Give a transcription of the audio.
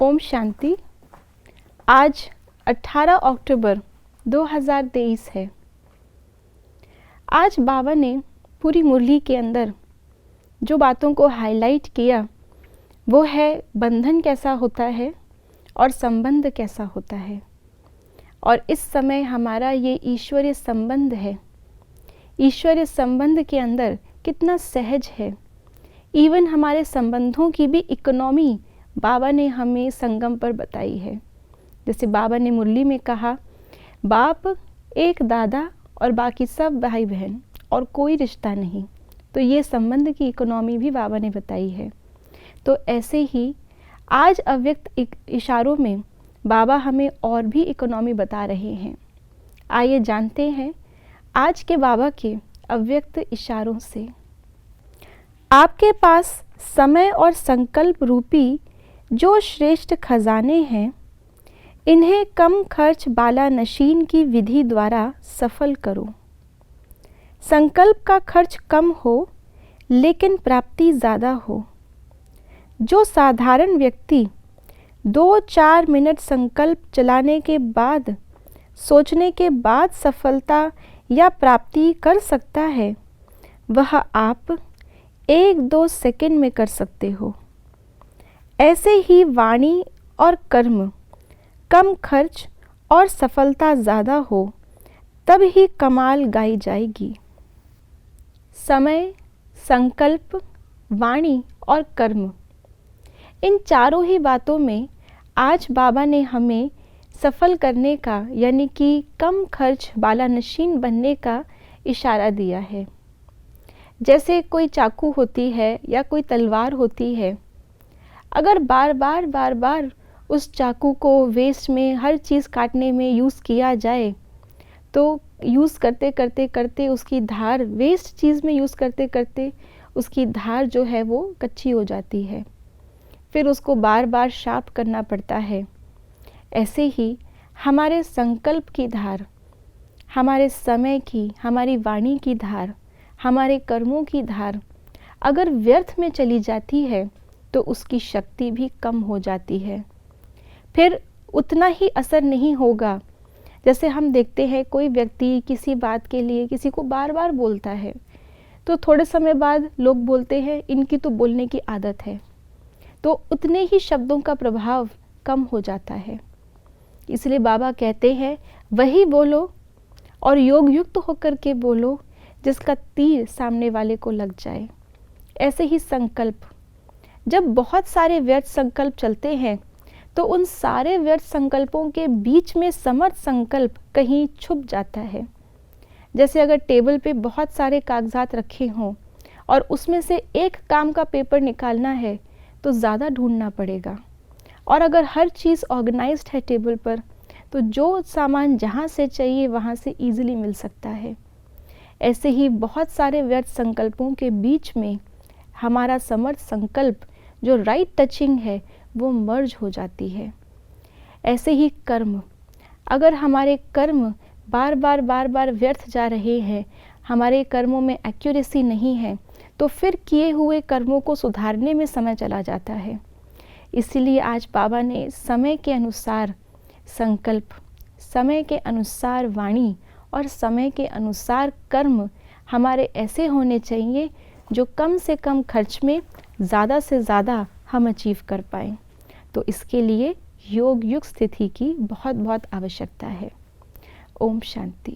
ओम शांति। आज 18 अक्टूबर 2023 है। आज बाबा ने पूरी मुरली के अंदर जो बातों को हाईलाइट किया वो है बंधन कैसा होता है और संबंध कैसा होता है। और इस समय हमारा ये ईश्वरीय संबंध है, ईश्वरीय संबंध के अंदर कितना सहज है। इवन हमारे संबंधों की भी इकोनॉमी बाबा ने हमें संगम पर बताई है। जैसे बाबा ने मुरली में कहा, बाप, एक दादा और बाकी सब भाई बहन और कोई रिश्ता नहीं। तो ये संबंध की इकोनॉमी भी बाबा ने बताई है। तो ऐसे ही आज अव्यक्त इशारों में बाबा हमें और भी इकोनॉमी बता रहे हैं। आइए जानते हैं आज के बाबा के अव्यक्त इशारों से। आपके पास समय और संकल्प रूपी जो श्रेष्ठ खजाने हैं, इन्हें कम खर्च बाला नशीन की विधि द्वारा सफल करो। संकल्प का खर्च कम हो लेकिन प्राप्ति ज़्यादा हो। जो साधारण व्यक्ति 2-4 मिनट संकल्प चलाने के बाद, सोचने के बाद सफलता या प्राप्ति कर सकता है, वह आप 1-2 सेकंड में कर सकते हो। ऐसे ही वाणी और कर्म कम खर्च और सफलता ज़्यादा हो, तब ही कमाल गाई जाएगी। समय, संकल्प, वाणी और कर्म, इन चारों ही बातों में आज बाबा ने हमें सफल करने का यानी कि कम खर्च बाला नशीन बनने का इशारा दिया है। जैसे कोई चाकू होती है या कोई तलवार होती है, अगर बार बार उस चाकू को वेस्ट में हर चीज़ काटने में यूज़ किया जाए तो यूज़ करते करते करते उसकी धार, वेस्ट चीज़ में यूज़ करते करते उसकी धार जो है वो कच्ची हो जाती है। फिर उसको बार बार शार्प करना पड़ता है। ऐसे ही हमारे संकल्प की धार, हमारे समय की, हमारी वाणी की धार, हमारे कर्मों की धार अगर व्यर्थ में चली जाती है तो उसकी शक्ति भी कम हो जाती है। फिर उतना ही असर नहीं होगा। जैसे हम देखते हैं कोई व्यक्ति किसी बात के लिए किसी को बार बार बोलता है, तो थोड़े समय बाद लोग बोलते हैं इनकी तो बोलने की आदत है, तो उतने ही शब्दों का प्रभाव कम हो जाता है। इसलिए बाबा कहते हैं वही बोलो और योग युक्त होकर के बोलो जिसका तीर सामने वाले को लग जाए। ऐसे ही संकल्प, जब बहुत सारे व्यर्थ संकल्प चलते हैं तो उन सारे व्यर्थ संकल्पों के बीच में समर्थ संकल्प कहीं छुप जाता है। जैसे अगर टेबल पे बहुत सारे कागजात रखे हों और उसमें से एक काम का पेपर निकालना है तो ज़्यादा ढूंढना पड़ेगा। और अगर हर चीज़ ऑर्गेनाइज्ड है टेबल पर तो जो सामान जहाँ से चाहिए वहाँ से ईजिली मिल सकता है। ऐसे ही बहुत सारे व्यर्थ संकल्पों के बीच में हमारा समर्थ संकल्प जो राइट टचिंग है वो मर्ज हो जाती है। ऐसे ही कर्म, अगर हमारे कर्म बार बार व्यर्थ जा रहे हैं, हमारे कर्मों में एक्यूरेसी नहीं है, तो फिर किए हुए कर्मों को सुधारने में समय चला जाता है। इसीलिए आज बाबा ने समय के अनुसार संकल्प, समय के अनुसार वाणी और समय के अनुसार कर्म हमारे ऐसे होने चाहिए जो कम से कम खर्च में ज़्यादा से ज़्यादा हम अचीव कर पाएँ। तो इसके लिए योग युक्त स्थिति की बहुत आवश्यकता है। ओम शांति।